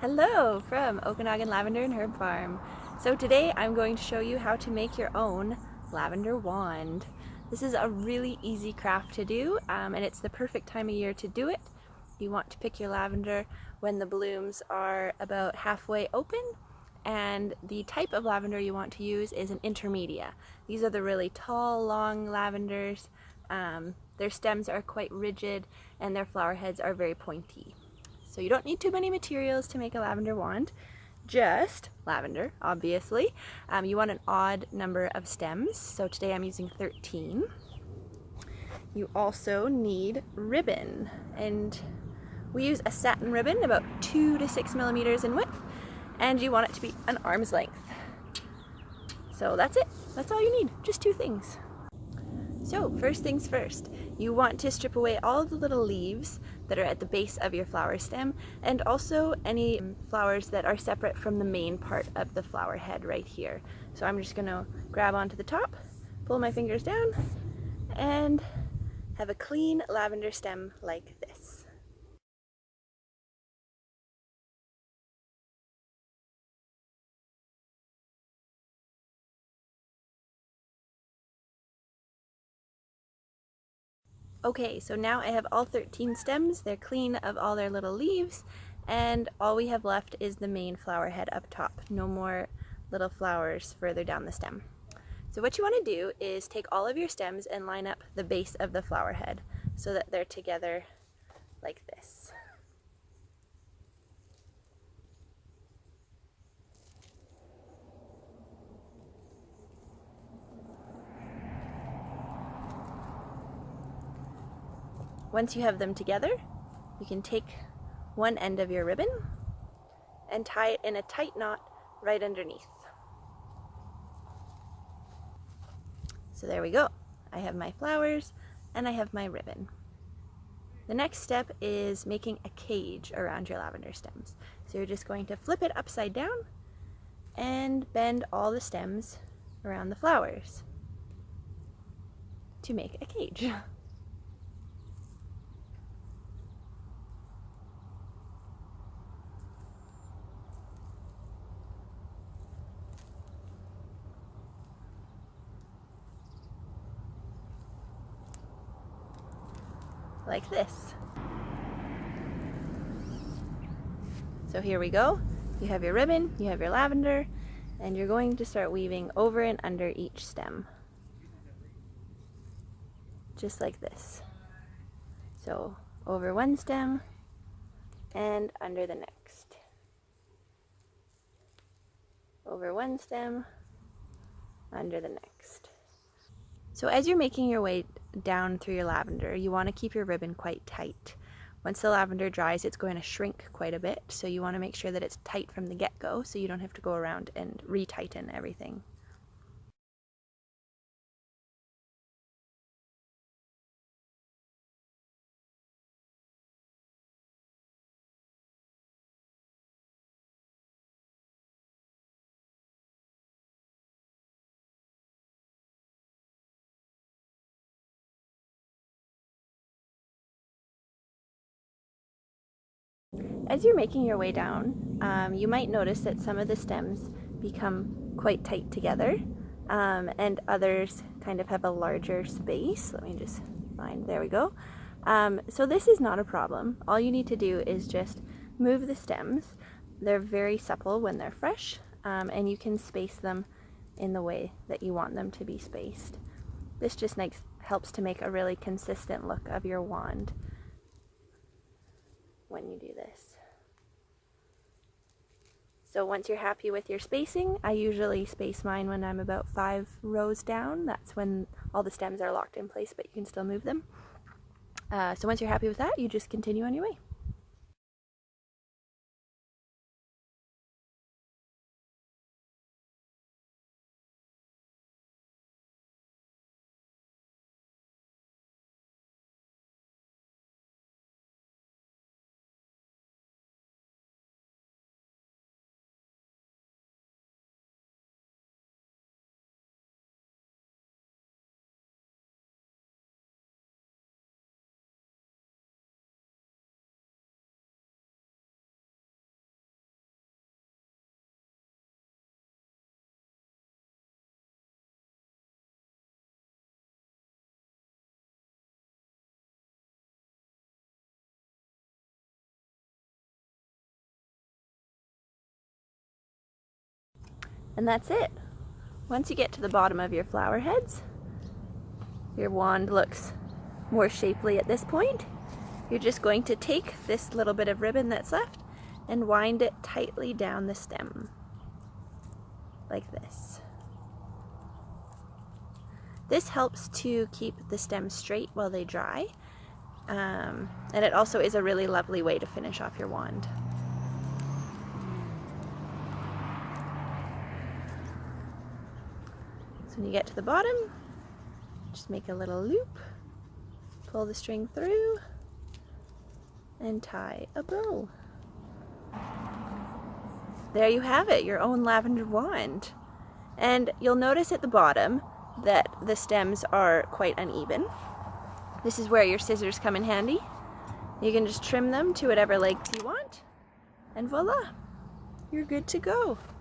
Hello from Okanagan Lavender and Herb Farm. So today I'm going to show you how to make your own lavender wand. This is a really easy craft to do and it's the perfect time of year to do it. You want to pick your lavender when the blooms are about halfway open, and the type of lavender you want to use is an intermedia. These are the really tall, long lavenders. Their stems are quite rigid and their flower heads are very pointy. So you don't need too many materials to make a lavender wand, just lavender, obviously. You want an odd number of stems, so today I'm using 13. You also need ribbon, and we use a satin ribbon about 2 to 6 millimeters in width, and you want it to be an arm's length. So that's it. That's all you need, just 2 things. So first things first, you want to strip away all of the little leaves that are at the base of your flower stem, and also any flowers that are separate from the main part of the flower head right here. So I'm just going to grab onto the top, pull my fingers down, and have a clean lavender stem like this. Okay, so now I have all 13 stems. They're clean of all their little leaves, and all we have left is the main flower head up top. No more little flowers further down the stem. So what you want to do is take all of your stems and line up the base of the flower head so that they're together like this. Once you have them together, you can take one end of your ribbon and tie it in a tight knot right underneath. So there we go. I have my flowers and I have my ribbon. The next step is making a cage around your lavender stems. So you're just going to flip it upside down and bend all the stems around the flowers to make a cage. Like this. So here we go. You have your ribbon, you have your lavender, and you're going to start weaving over and under each stem. Just like this. So over one stem and under the next. Over one stem, under the next. So as you're making your way down through your lavender, you want to keep your ribbon quite tight. Once the lavender dries, it's going to shrink quite a bit, so you want to make sure that it's tight from the get-go so you don't have to go around and retighten everything. As you're making your way down, you might notice that some of the stems become quite tight together, and others kind of have a larger space. Let me just find, there we go. So this is not a problem. All you need to do is just move the stems. They're very supple when they're fresh, and you can space them in the way that you want them to be spaced. This just helps to make a really consistent look of your wand when you do this. So once you're happy with your spacing, I usually space mine when I'm about 5 rows down. That's when all the stems are locked in place, but you can still move them. So once you're happy with that, you just continue on your way. And that's it. Once you get to the bottom of your flower heads, your wand looks more shapely at this point. You're just going to take this little bit of ribbon that's left and wind it tightly down the stem, like this. This helps to keep the stems straight while they dry, and it also is a really lovely way to finish off your wand. So when you get to the bottom, just make a little loop, pull the string through, and tie a bow. There you have it, your own lavender wand. And you'll notice at the bottom that the stems are quite uneven. This is where your scissors come in handy. You can just trim them to whatever length you want, and voila, you're good to go.